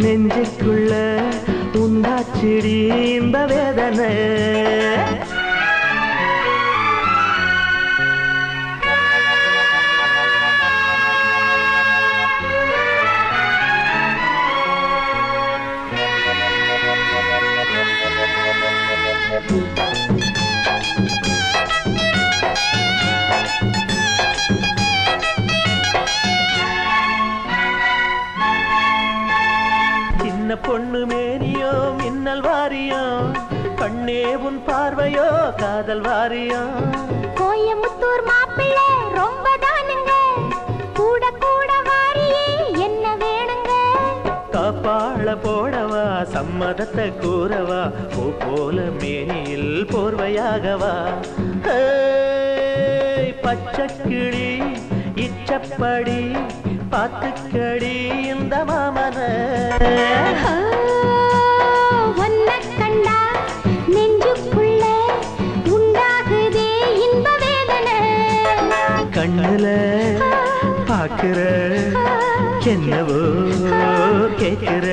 நெஞ்சுக்குள்ள உண்டாச்சிடி இந்த வேதனை சின்ன பொண்ணு மேனியோ மின்னல் வாரியோ கண்ணே உன் பார்வையோ காதல் வாரியோ கோயமுத்தூர் மாப்பிள்ளை ரொம்ப தானுங்க கூட கூட வாரியே என்ன வேணுங்க காப்பாள போடவா சம்மதத்தை கூறவா ஓ போல மேனியில் போர்வையாகவா பச்சைக்கிளி இச்சப்படி பாத்துக்கடி இந்த மாமன ஒன்ன கண்டா நெஞ்சுக்குள்ள உண்டாகுதே இன்ப வேதனை கண்ணுல பாக்குற என்னவோ கேட்கிற